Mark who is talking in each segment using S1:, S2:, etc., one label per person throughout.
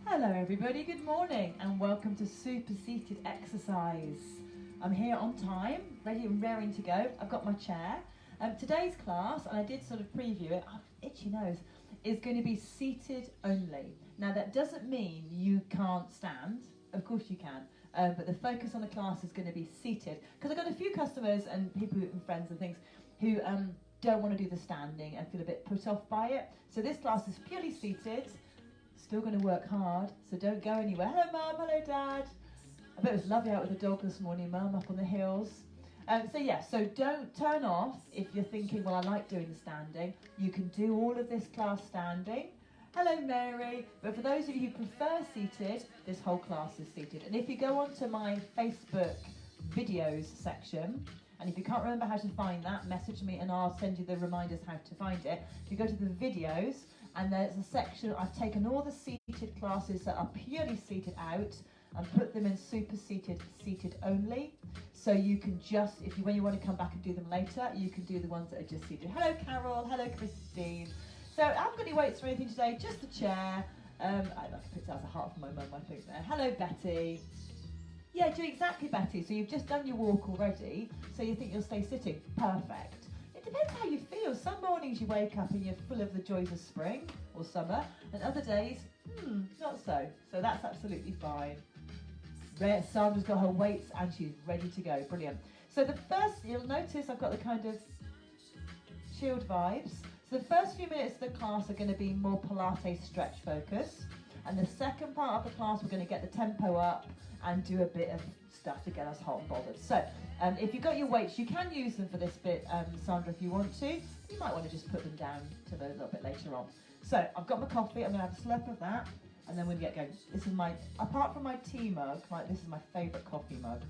S1: Hello everybody, good morning and welcome to Super Seated Exercise. I'm here on time, ready and raring to go. I've got my chair. Today's class, and I did sort of preview it, itchy nose, is going to be seated only. Now that doesn't mean you can't stand, of course you can, but the focus on the class is going to be seated. Because I've got a few customers and people and friends and things who don't want to do the standing and feel a bit put off by it. So this class is purely seated. Still going to work hard, so don't go anywhere. Hello Mum, hello Dad. I bet it was lovely out with the dog this morning, Mum, up on the hills. So don't turn off if you're thinking, well, I like doing the standing. You can do all of this class standing. Hello Mary. But for those of you who prefer seated, this whole class is seated. And if you go onto my Facebook videos section, and if you can't remember how to find that, message me and I'll send you the reminders how to find it. If you go to the videos, and there's a section, I've taken all the seated classes that are purely seated out and put them in super seated, seated only. So you can just, when you want to come back and do them later, you can do the ones that are just seated. Hello Carol, hello Christine. So I haven't got any weights or anything today, just the chair. I picked out a heart for my mum, I think there. Hello Betty. Yeah, do exactly Betty. So you've just done your walk already, so you think you'll stay sitting. Perfect. It depends how you feel. Some mornings you wake up and you're full of the joys of spring or summer, and other days, not so. So that's absolutely fine. Sandra's got her weights and she's ready to go. Brilliant. So the first, you'll notice I've got the kind of chilled vibes. So the first few minutes of the class are going to be more Pilates stretch focus. And the second part of the class, we're going to get the tempo up and do a bit of stuff to get us hot and bothered. So if you've got your weights, you can use them for this bit, Sandra, if you want to. You might want to just put them down to a little bit later on. So I've got my coffee, I'm going to have a slurp of that, and then we'll get going. This is my, apart from my tea mug, this is my favourite coffee mug.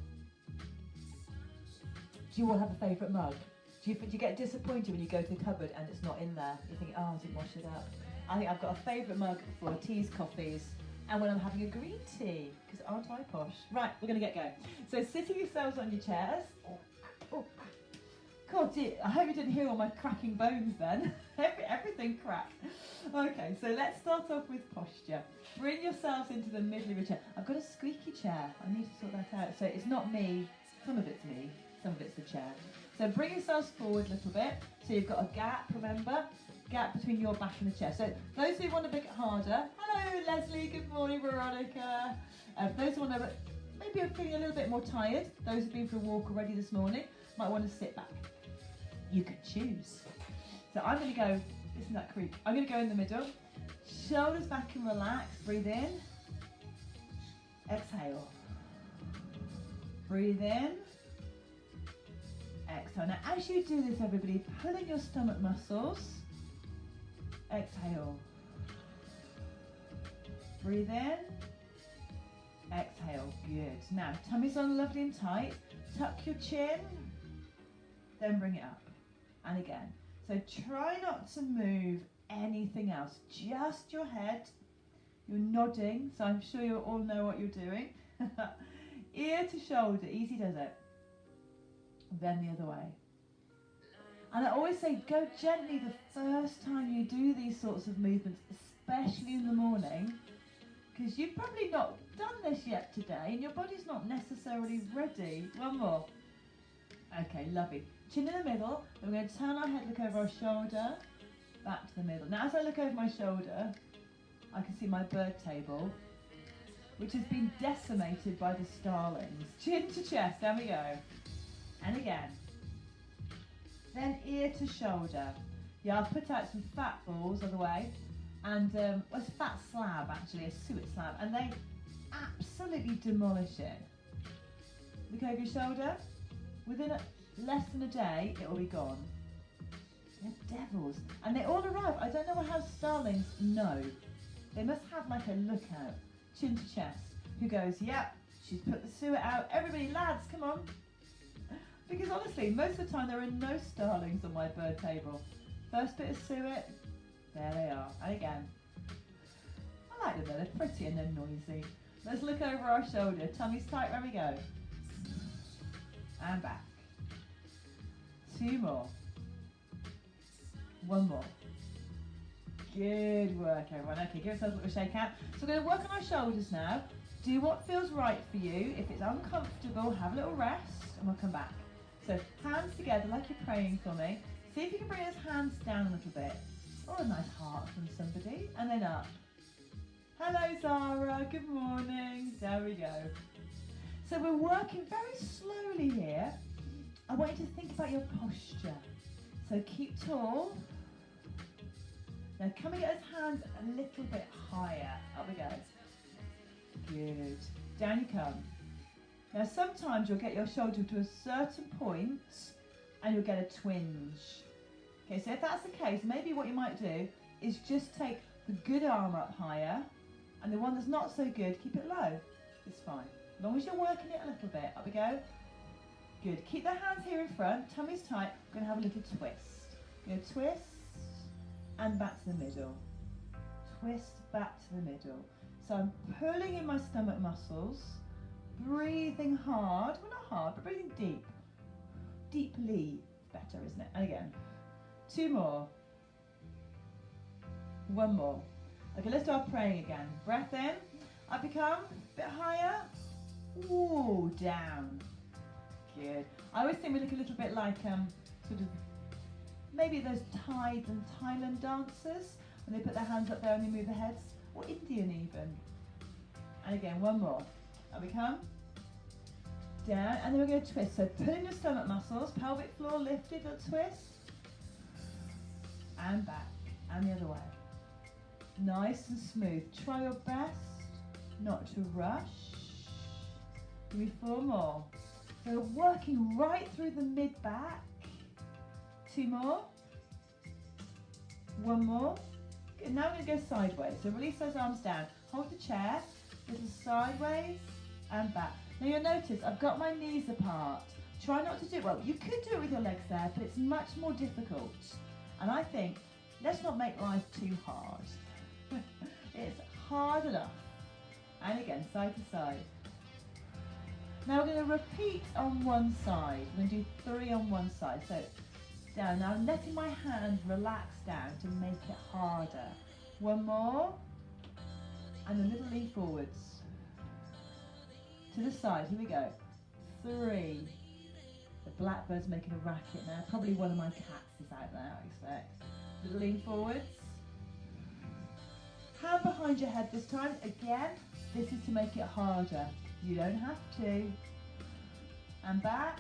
S1: Do you all have a favourite mug? Do you get disappointed when you go to the cupboard and it's not in there? You think, oh, I didn't wash it up. I think I've got a favourite mug for teas, coffees, and when I'm having a green tea, because aren't I posh? Right, we're going to get going. So sitting yourselves on your chairs. Oh. God, dear, I hope you didn't hear all my cracking bones then. Everything cracked. Okay, so let's start off with posture. Bring yourselves into the middle of your chair. I've got a squeaky chair. I need to sort that out. So it's not me. Some of it's me. Some of it's the chair. So bring yourselves forward a little bit. So you've got a gap, remember? Gap between your back and the chair. So those who want to make it harder, hello Leslie, good morning Veronica. Those who want to maybe are feeling a little bit more tired, those who've been for a walk already this morning, might want to sit back. You can choose. So I'm going to go, isn't that creep? I'm going to go in the middle, shoulders back and relax, breathe in, exhale, breathe in, exhale. Now as you do this everybody, pull in your stomach muscles. Exhale. Breathe in. Exhale. Good. Now, tummy's on lovely and tight. Tuck your chin. Then bring it up. And again. So try not to move anything else. Just your head. You're nodding, so I'm sure you all know what you're doing. Ear to shoulder. Easy does it. Then the other way. And I always say, go gently the first time you do these sorts of movements, especially in the morning, because you've probably not done this yet today, and your body's not necessarily ready. One more. Okay, lovely. Chin in the middle, then we're going to turn our head, look over our shoulder, back to the middle. Now, as I look over my shoulder, I can see my bird table, which has been decimated by the starlings. Chin to chest, there we go. And again. Then ear to shoulder. Yeah, I've put out some fat balls on the way, and it's a fat slab actually, a suet slab, and they absolutely demolish it. Look over your shoulder. Within less than a day, it will be gone. They're devils, and they all arrive. I don't know how starlings know. They must have like a lookout, chin to chest, who goes, yep, she's put the suet out. Everybody, lads, come on. Because honestly, most of the time there are no starlings on my bird table. First bit of suet, there they are. And again, I like them, they're pretty and they're noisy. Let's look over our shoulder. Tummy's tight, where we go. And back. 2 more. 1 more. Good work, everyone. Okay, give yourselves a little shake out. So we're going to work on our shoulders now. Do what feels right for you. If it's uncomfortable, have a little rest and we'll come back. So hands together like you're praying for me. See if you can bring those hands down a little bit. Or a nice heart from somebody. And then up. Hello Zara, good morning. There we go. So we're working very slowly here. I want you to think about your posture. So keep tall. Now can we get those hands a little bit higher? Up we go. Good. Down you come. Now sometimes you'll get your shoulder to a certain point and you'll get a twinge. Okay, so if that's the case, maybe what you might do is just take the good arm up higher and the one that's not so good, keep it low. It's fine. As long as you're working it a little bit. Up we go. Good. Keep the hands here in front. Tummy's tight. We're going to have a little twist. Go twist and back to the middle. Twist back to the middle. So I'm pulling in my stomach muscles, breathing hard. Well, not hard, but breathing deep. Deeply. Better, isn't it? And again. 2 more. 1 more. Okay, let's start praying again. Breath in. Up you come. A bit higher. Ooh, down. Good. I always think we look a little bit like sort of maybe those Thai and Thailand dancers when they put their hands up there and they move their heads, or Indian even. And again, 1 more. Up we come. Down, and then we're going to twist. So pull in your stomach muscles, pelvic floor lifted, a twist, and back, and the other way. Nice and smooth. Try your best not to rush. Give me 4 more. So working right through the mid-back. 2 more. 1 more. Good. Now we're going to go sideways. So release those arms down. Hold the chair. Little sideways and back. Now you'll notice I've got my knees apart. Try not to do it. Well, you could do it with your legs there, but it's much more difficult. And I think, let's not make life too hard. It's hard enough. And again, side to side. Now we're going to repeat on one side. We're going to do 3 on one side. So down. Now I'm letting my hand relax down to make it harder. 1 more. And a little lean forwards. To the side. Here we go. 3. The blackbird's making a racket now. Probably one of my cats is out there, I expect. Little lean forwards. Hand behind your head this time. Again, this is to make it harder. You don't have to. And back.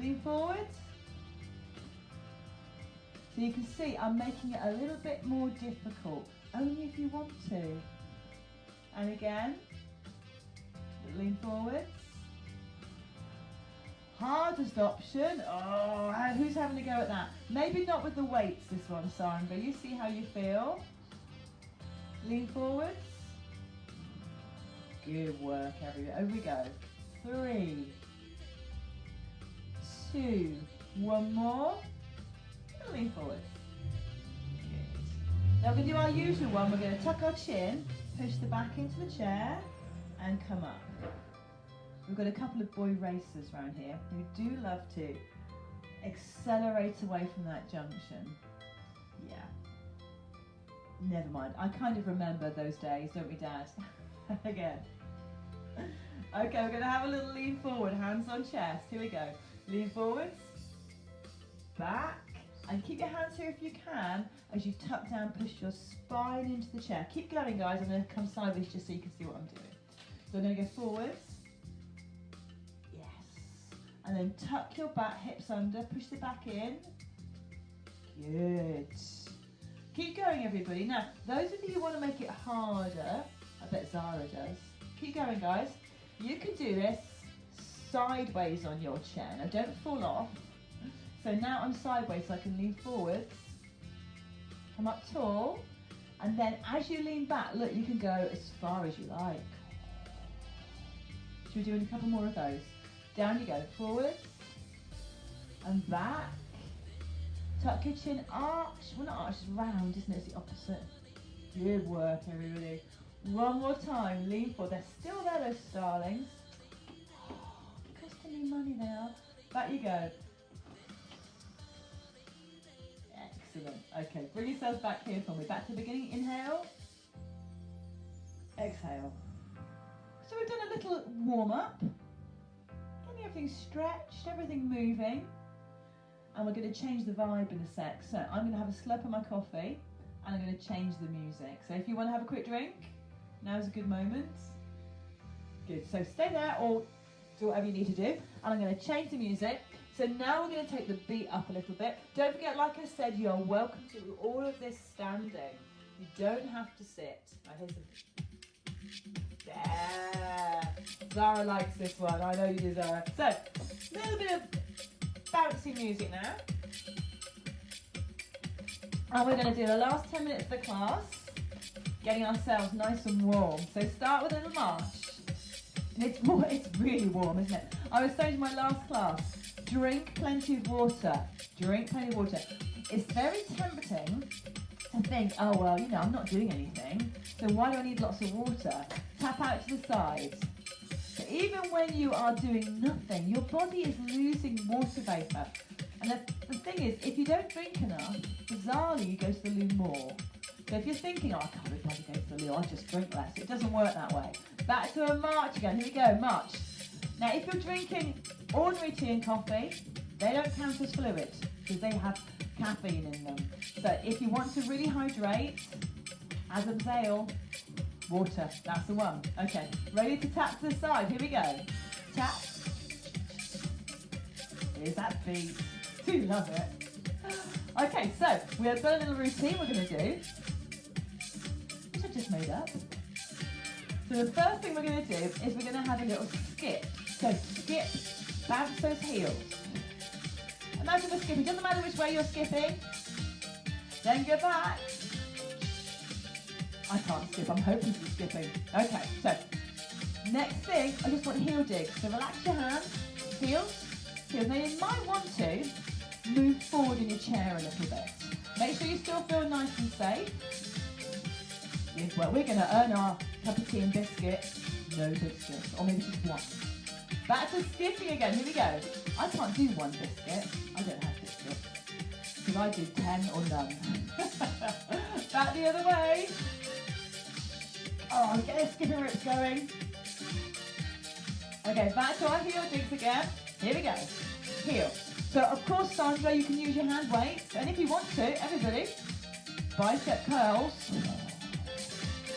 S1: Lean forward. So you can see I'm making it a little bit more difficult. Only if you want to. And again. Lean forward. Hardest option. Oh, who's having a go at that? Maybe not with the weights this one, Sandra. You see how you feel. Lean forwards. Good work, everyone. Over we go. 3, 2, 1 more. Lean forwards. Good. Now we're going to do our usual one. We're going to tuck our chin, push the back into the chair, and come up. We've got a couple of boy racers around here who do love to accelerate away from that junction. Yeah. Never mind. I kind of remember those days, don't we, Dad? Again. Okay, we're going to have a little lean forward, hands on chest. Here we go. Lean forwards, back, and keep your hands here if you can as you tuck down, push your spine into the chair. Keep going, guys. I'm going to come sideways just so you can see what I'm doing. So I'm going to go forwards. Yes. And then tuck your back, hips under, push the back in. Good. Keep going, everybody. Now, those of you who want to make it harder, I bet Zara does. Keep going, guys. You can do this sideways on your chair. Now, don't fall off. So now I'm sideways so I can lean forwards. Come up tall. And then as you lean back, look, you can go as far as you like. Should we do a couple more of those? Down you go. Forwards. And back. Tuck your chin, arch. Well, not arch, it's round, isn't it? It's the opposite. Good work, everybody. One more time. Lean forward. They're still there, those starlings. Oh, costing me money now. Back you go. Excellent. Okay, bring yourselves back here for me. Back to the beginning. Inhale. Exhale. So we've done a little warm-up. Getting everything stretched, everything moving. And we're going to change the vibe in a sec. So I'm going to have a slurp of my coffee and I'm going to change the music. So if you want to have a quick drink, now's a good moment. Good. So stay there or do whatever you need to do. And I'm going to change the music. So now we're going to take the beat up a little bit. Don't forget, like I said, you're welcome to all of this standing. You don't have to sit. Right, here's the... Yeah. Zara likes this one. I know you do, Zara. So, a little bit of bouncy music now. And we're going to do the last 10 minutes of the class, getting ourselves nice and warm. So start with a little march. And it's really warm, isn't it? I was saying to my last class, drink plenty of water. Drink plenty of water. It's very tempting to think, oh, well, you know, I'm not doing anything, so why do I need lots of water? Tap out to the sides. But even when you are doing nothing, your body is losing water vapour. And the thing is, if you don't drink enough, bizarrely you go to the loo more. So if you're thinking, oh, I can't really bloody go to the loo, I'll just drink less. It doesn't work that way. Back to a march again. Here we go, march. Now, if you're drinking ordinary tea and coffee, they don't count as fluid because they have caffeine in them. So if you want to really hydrate, Adam's ale, water, that's the one. Okay, ready to tap to the side. Here we go. Tap. Here's that beat. Do love it. Okay, so we've got a little routine we're going to do, which I just made up. So the first thing we're going to do is we're going to have a little skip. So skip, bounce those heels. Imagine the skipping. Doesn't matter which way you're skipping. Then go back. I can't skip. I'm hoping to be skipping. Okay, so next thing, I just want heel digs. So relax your hands, heels, heels. Now you might want to move forward in your chair a little bit. Make sure you still feel nice and safe. Well, we're going to earn our cup of tea and biscuit. No biscuits, or maybe just one. Back to skipping again. Here we go. I can't do one biscuit. I don't have biscuits. Because I do 10 or none. Back the other way. Oh, get the skipping rips going. Okay, back to our heel digs again. Here we go. Heel. So, of course, Sandra, you can use your hand weights. And if you want to, everybody, bicep curls.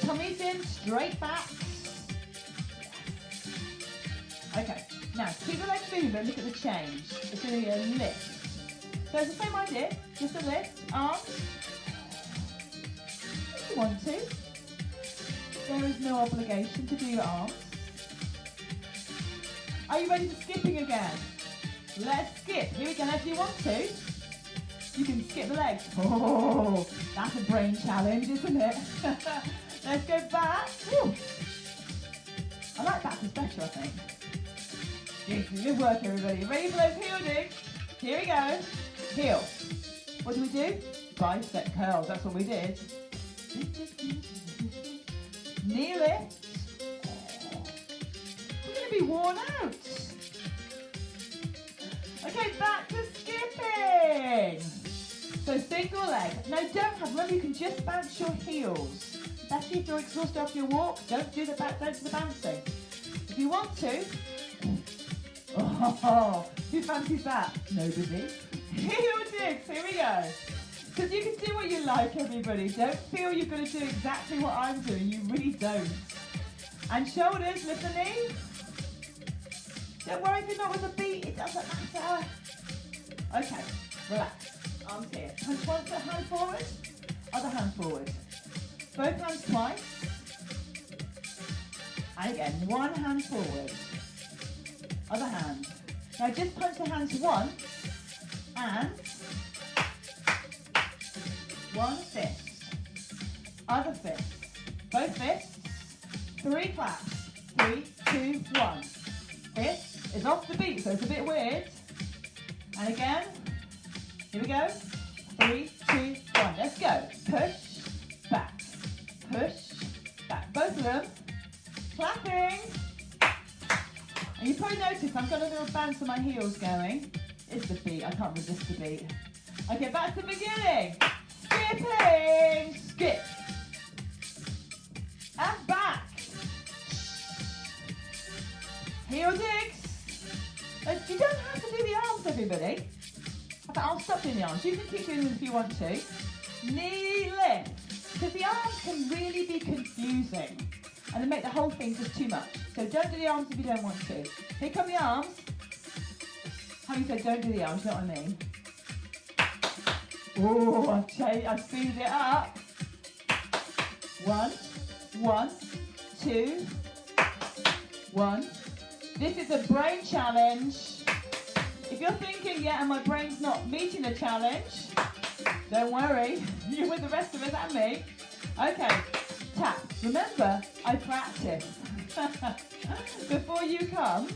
S1: Tummies in, straight back. Okay, now keep the legs moving, but look at the change. It's going to be a lift. So it's the same idea, just a lift, arms. If you want to. There is no obligation to do your arms. Are you ready for skipping again? Let's skip. Here we go. If you want to, you can skip the legs. Oh, that's a brain challenge, isn't it? Let's go back. Woo. I like backwards better, I think. Good work, everybody. Ready for those heel digs? Here we go. Heel. What do we do? Bicep curls. That's what we did. Knee lift. We're going to be worn out. Okay, back to skipping. So single leg. Now don't have, remember you can just bounce your heels. Especially if you're exhausted after your walk, don't do the bouncing. If you want to, oh, who fancies that? Nobody. Heel digs, here we go. Because you can do what you like, everybody. Don't feel you've got to do exactly what I'm doing. You really don't. And shoulders, lift the knee. Don't worry if you're not with the beat, it doesn't matter. Okay, relax. Arms here. Punch one foot, hand forward, other hand forward. Both hands twice. And again, one hand forward, other hand. Now just punch the hands once, and one fist, other fist, both fists, 3 claps, 3, 2, 1. Fist is off the beat, so it's a bit weird. And again, here we go, 3, 2, 1, let's go. Push, back, push, back, both of them, clapping. And you probably noticed I've got a little bounce of my heels going. It's the beat, I can't resist the beat. Okay, back to the beginning. Skipping, skip. And back. Heel digs. You don't have to do the arms, everybody. I'll stop doing the arms. You can keep doing them if you want to. Knee lift. Because the arms can really be confusing. And they make the whole thing just too much. So don't do the arms if you don't want to. Here come the arms. How you said don't do the arms, you know what I mean? Oh, I've speeded it up. 1, 1, 2, 1. This is a brain challenge. If you're thinking, yeah, and my brain's not meeting the challenge, don't worry. You're with the rest of us and me. Okay, tap. Remember, I practice. Before you come,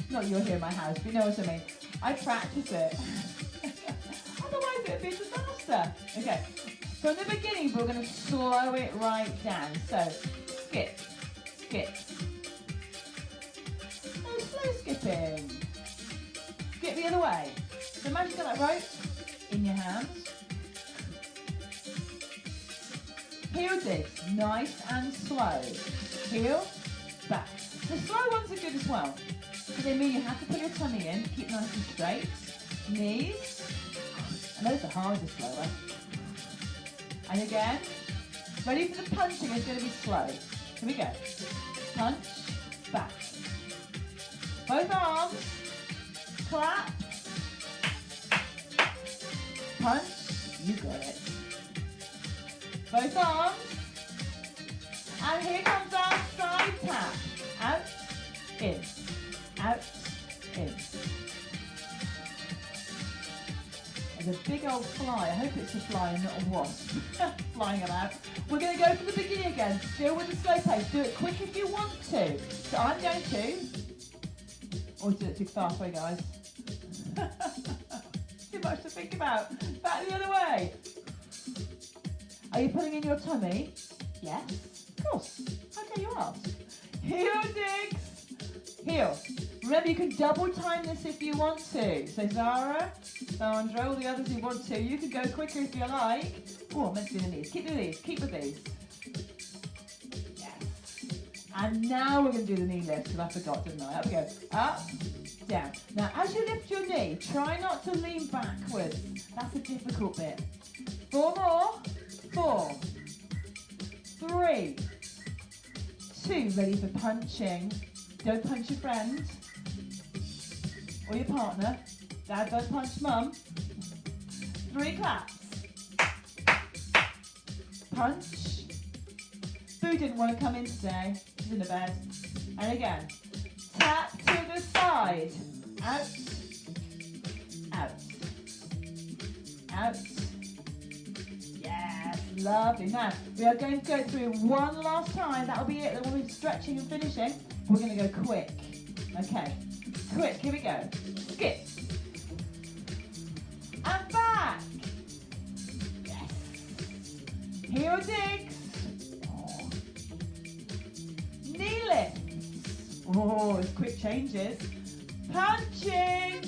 S1: not you're here in my house, but you know what I mean. I practice it. Otherwise it would be a disaster. Okay, from the beginning we're going to slow it right down. So, skip, skip. No, slow skipping. Skip the other way. So imagine you've got that rope in your hands. Heel digs, nice and slow. Heel, back. The slow ones are good as well. So they mean you have to put your tummy in, keep nice and straight. Knees, and those are harder slower. And again, ready for the punching, it's going to be slow. Here we go. Punch, back. Both arms, clap, punch, you got it. Both arms, and here comes our side tap. Out, in, out, in. There's a big old fly. I hope it's a fly and not a wasp flying about. We're going to go from the beginning again, still with the slow pace. Do it quick if you want to. So I'm going to. Or do it too fast, sorry guys. Too much to think about. Back the other way. Are you putting in your tummy? Yes, of course. How dare you ask? Heel digs. Heel. Remember, you can double time this if you want to. So Zara, Sandra, all the others who want to, you can go quicker if you like. Oh, I'm meant to do the knees. Keep the knees. Keep with these. Yes. And now we're going to do the knee lift because I forgot, didn't I? Up we go. Up, down. Now, as you lift your knee, try not to lean backwards. That's a difficult bit. 4 more. 4, 3, 2. Ready for punching. Don't punch your friend or your partner. Dad, don't punch mum. 3 claps. Punch. Boo didn't want to come in today. She's in the bed. And again. Tap to the side. Out. Out. Out. Yes, lovely. Now, we are going to go through one last time. That'll be it. Then we'll be stretching and finishing. We're going to go quick. Okay. Quick. Here we go. Skip. And back. Yes. Heel digs. Oh. Knee lifts. Oh, it's quick changes. Punching.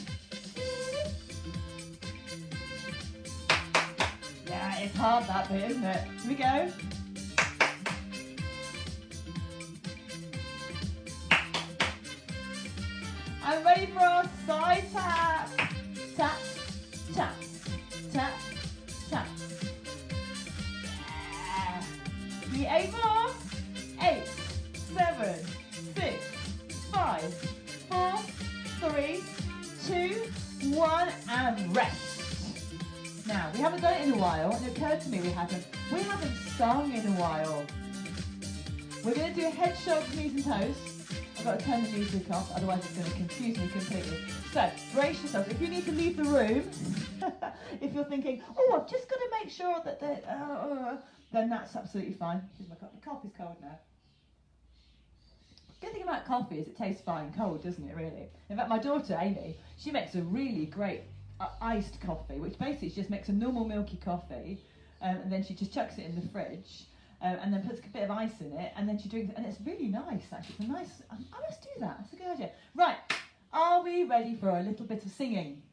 S1: Yeah, it's hard that bit, isn't it? Here we go. I'm ready for our side tap. Tap, tap, tap, tap. Yeah. Give me 8 more. 8, 7, 6, 5, 4, 3, 2, 1, and rest. Now, we haven't done it in a while, and it occurred to me we haven't sung in a while. We're going to do head, shoulders, knees and toes. I've got to turn the music off, otherwise it's going to confuse me completely. So, brace yourself. If you need to leave the room, if you're thinking, oh, I've just got to make sure that then that's absolutely fine. Here's my coffee. The coffee's cold now. The good thing about coffee is it tastes fine cold, doesn't it, really? In fact, my daughter, Amy, she makes a really great iced coffee, which basically just makes a normal milky coffee, and then she just chucks it in the fridge, and then puts a bit of ice in it, and then she drinks it, and it's really nice, actually. It's a nice, I must do that, that's a good idea. Right, are we ready for a little bit of singing?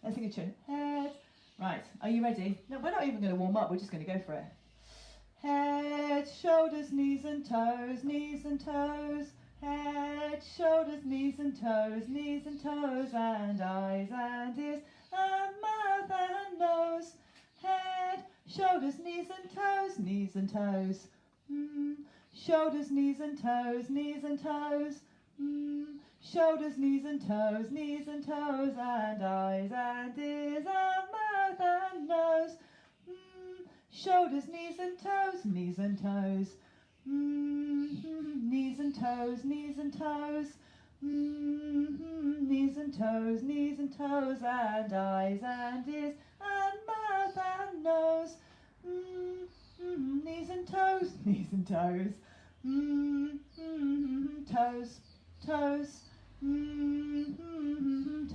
S1: Let's sing a tune. Head. Right, are you ready? No, we're not even going to warm up, we're just going to go for it. Head, shoulders, knees and toes, knees and toes. Head, shoulders, knees and toes, and eyes and ears, and mouth and nose. Head, shoulders, knees and toes, knees and toes. Shoulders, knees and toes, knees and toes. Shoulders, knees and toes, and eyes and ears, and mouth and nose. Shoulders, knees and toes, knees and toes. Knees and toes, knees and toes. Knees and toes, and eyes and ears, and mouth and nose. Knees and toes, toes, toes,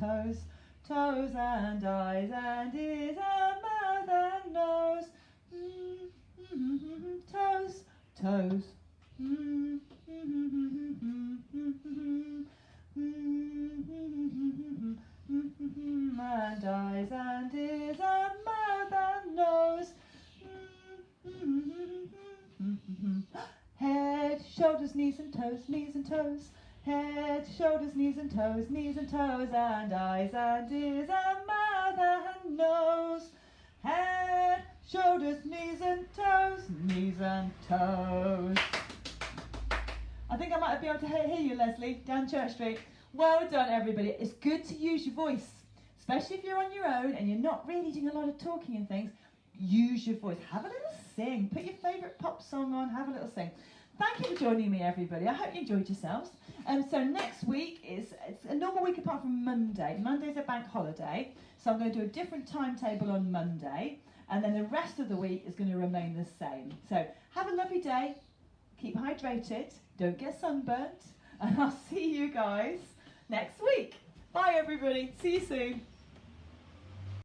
S1: toes, toes and eyes and ears, and mouth and nose. Toes, toes. And eyes and ears, and mouth and nose. Head, shoulders, knees and toes, Head, shoulders, knees and toes, and eyes and ears, and mouth and nose. Head, shoulders, knees and toes, I think I might be able to hear you, Leslie, down Church Street. Well done, everybody. It's good to use your voice, especially if you're on your own and you're not really doing a lot of talking and things. Use your voice. Have a little sing. Put your favourite pop song on. Have a little sing. Thank you for joining me, everybody. I hope you enjoyed yourselves. So next week it's a normal week apart from Monday. Monday's a bank holiday, so I'm going to do a different timetable on Monday, and then the rest of the week is going to remain the same. So have a lovely day. Keep hydrated. Don't get sunburnt. And I'll see you guys next week. Bye, everybody. See you soon.